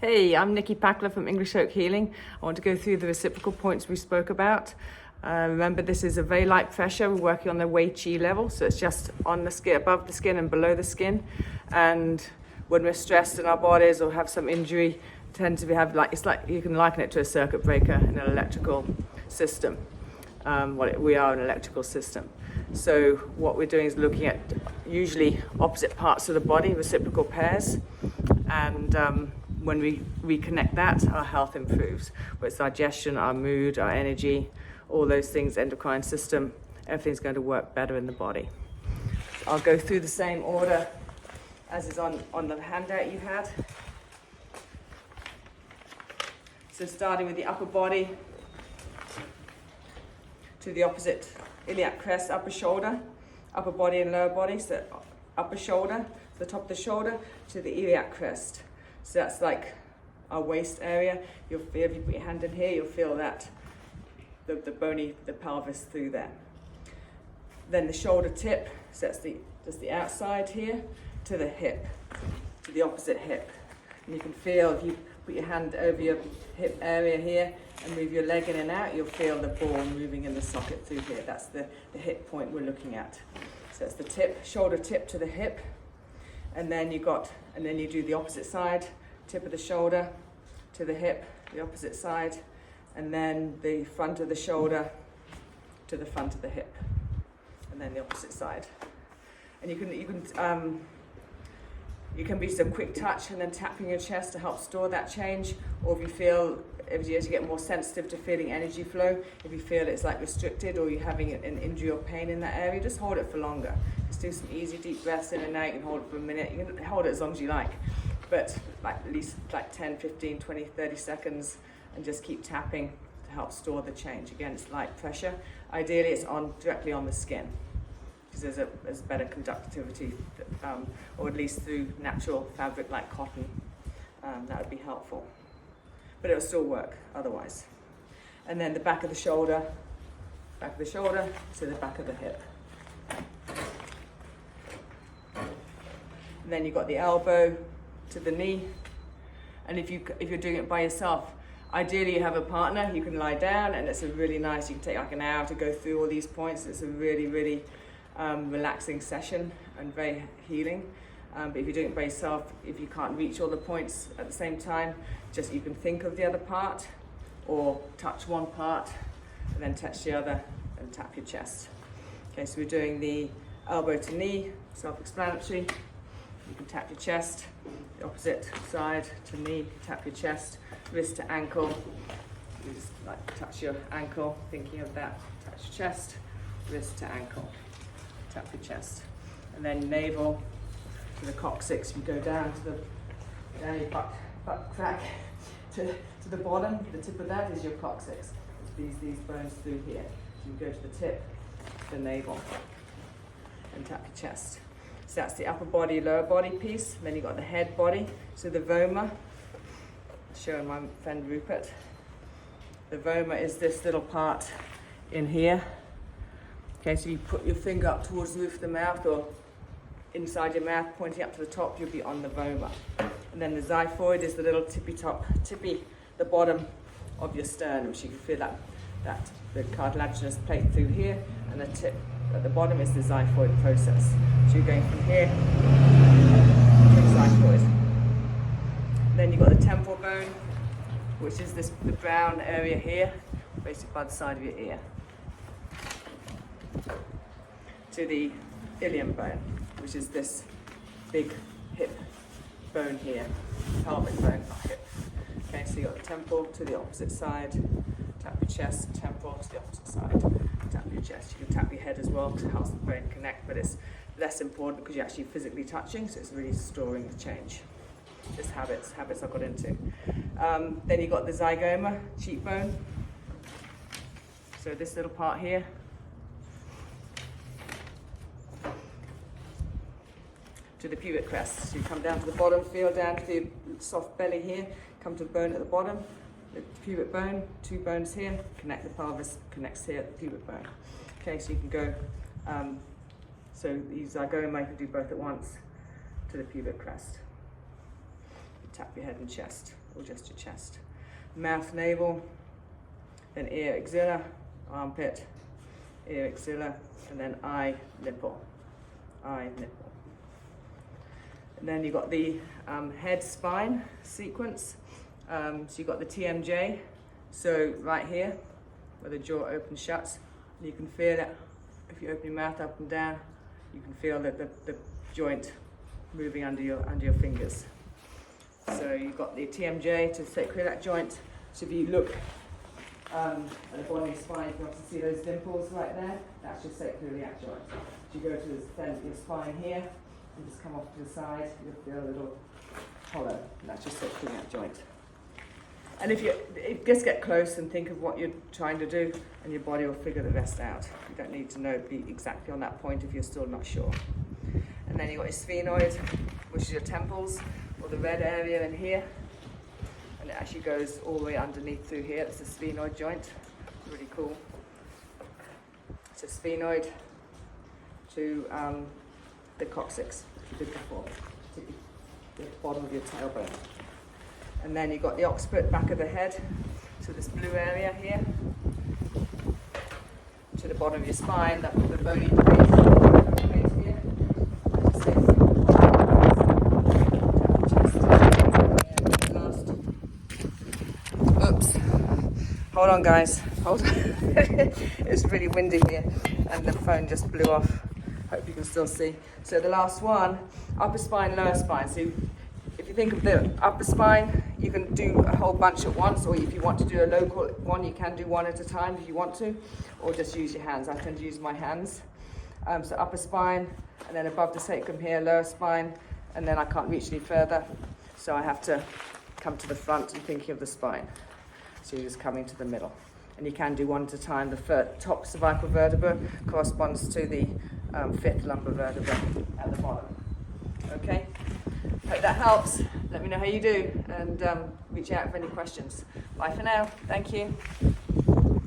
Hey, I'm Nikki Packler from English Oak Healing. I want to go through the reciprocal points we spoke about. Remember, this is a very light pressure. We're working on the Wei Qi level, so it's just on the skin, above the skin and below the skin. And when we're stressed in our bodies or have some injury, tend to have it's like you can liken it to a circuit breaker in an electrical system. We are an electrical system. So what we're doing is looking at usually opposite parts of the body, reciprocal pairs, and when we reconnect that, our health improves. Whether it's digestion, our mood, our energy, all those things, endocrine system, everything's going to work better in the body. I'll go through the same order as is on the handout you had. So starting with the upper body to the opposite iliac crest, upper shoulder, upper body and lower body, so upper shoulder, the top of the shoulder to the iliac crest. So that's like our waist area. You'll feel, if you put your hand in here, you'll feel that, the pelvis through there. Then the shoulder tip, so that's just the outside here, to the hip, to the opposite hip. And you can feel, if you put your hand over your hip area here and move your leg in and out, you'll feel the ball moving in the socket through here. That's the hip point we're looking at. So it's the tip, shoulder tip to the hip. And then you do the opposite side, tip of the shoulder to the hip, the opposite side, and then the front of the shoulder to the front of the hip, and then the opposite side. And you can be some quick touch and then tapping your chest to help store that change. Or if you get more sensitive to feeling energy flow, if you feel it's like restricted or you're having an injury or pain in that area, just hold it for longer. Just do some easy deep breaths in and out. You can hold it for a minute. You can hold it as long as you like, but at least 10, 15, 20, 30 seconds, and just keep tapping to help store the change. Again, it's light pressure. Ideally, it's directly on the skin, because there's better conductivity, or at least through natural fabric like cotton. That would be helpful, but it'll still work otherwise. And then the back of the shoulder to the back of the hip. And then you've got the elbow to the knee. And if you're doing it by yourself, ideally you have a partner. You can lie down, and it's a really nice. You can take like an hour to go through all these points. It's a really, really relaxing session and very healing. But if you're doing it by yourself, if you can't reach all the points at the same time, you can think of the other part, or touch one part and then touch the other and tap your chest. Okay, so we're doing the elbow to knee, self-explanatory. You can tap your chest, the opposite side to knee, tap your chest, wrist to ankle. You just like touch your ankle, thinking of that, touch your chest, wrist to ankle, tap your chest. And then navel to the coccyx. You go down to your butt crack to the bottom. The tip of that is your coccyx. It's these bones through here. So you go to the tip, the navel, and tap your chest. So that's the upper body, lower body piece. And then you've got the head body. So the voma, showing my friend Rupert. The voma is this little part in here. Okay, so you put your finger up towards the roof of the mouth, or inside your mouth, pointing up to the top, you'll be on the voma. And then the xiphoid is the little the bottom of your sternum. So you can feel the cartilaginous plate through here, and the tip at the bottom is the xiphoid process. So you're going from here to the xiphoid. Then you've got the temporal bone, which is the brown area here, basically by the side of your ear, to the ilium bone, which is this big hip bone here, pelvic bone, not hip. Okay, so you've got the temple to the opposite side, tap your chest, temple to the opposite side, tap your chest. You can tap your head as well to help the brain connect, but it's less important because you're actually physically touching, so it's really storing the change. Just habits I got into. Then you've got the zygoma, cheekbone. So this little part here. To the pubic crest. So you come down to the bottom, feel down to the soft belly here, come to the bone at the bottom, the pubic bone, two bones here, connect the pelvis, connects here at the pubic bone. Okay, so you can go, so the zygoma, you can do both at once, to the pubic crest. Tap your head and chest. or just your chest. Mouth, navel, then ear, axilla, armpit, ear, axilla, and then eye, nipple, eye, nipple. And then you've got the head spine sequence. So you've got the TMJ, so right here, where the jaw opens shuts, and you can feel it. If you open your mouth up and down, you can feel the joint moving under your fingers. So you've got the TMJ to sacroiliac joint. So if you look at the bottom of your spine, you can also see those dimples right there. That's your sacroiliac joint. So you go to the center of your spine here, and just come off to the side, you'll feel a little hollow. And that's your sacroiliac joint. And if you just get close and think of what you're trying to do, and your body will figure the rest out. You don't need to be exactly on that point if you're still not sure. And then you've got your sphenoid, which is your temples, or the red area in here. And it actually goes all the way underneath through here. It's the sphenoid joint. Really cool. So sphenoid to the coccyx, which you did before, to the bottom of your tailbone. And then you've got the occiput, back of the head, so this blue area here, to the bottom of your spine, that the bony base here. Oops. Hold on, guys. Hold on. It's really windy here, and the phone just blew off. Hope you can still see. So the last one, upper spine, lower spine. So if you think of the upper spine, you can do a whole bunch at once, or if you want to do a local one, you can do one at a time if you want to, or just use your hands. I tend to use my hands. So upper spine, and then above the sacrum here, lower spine, and then I can't reach any further, so I have to come to the front and thinking of the spine. So you're just coming to the middle. And you can do one at a time. The top cervical vertebra corresponds to the fifth lumbar vertebra at the bottom. Okay? Hope that helps. Let me know how you do, and reach out for any questions. Bye for now. Thank you.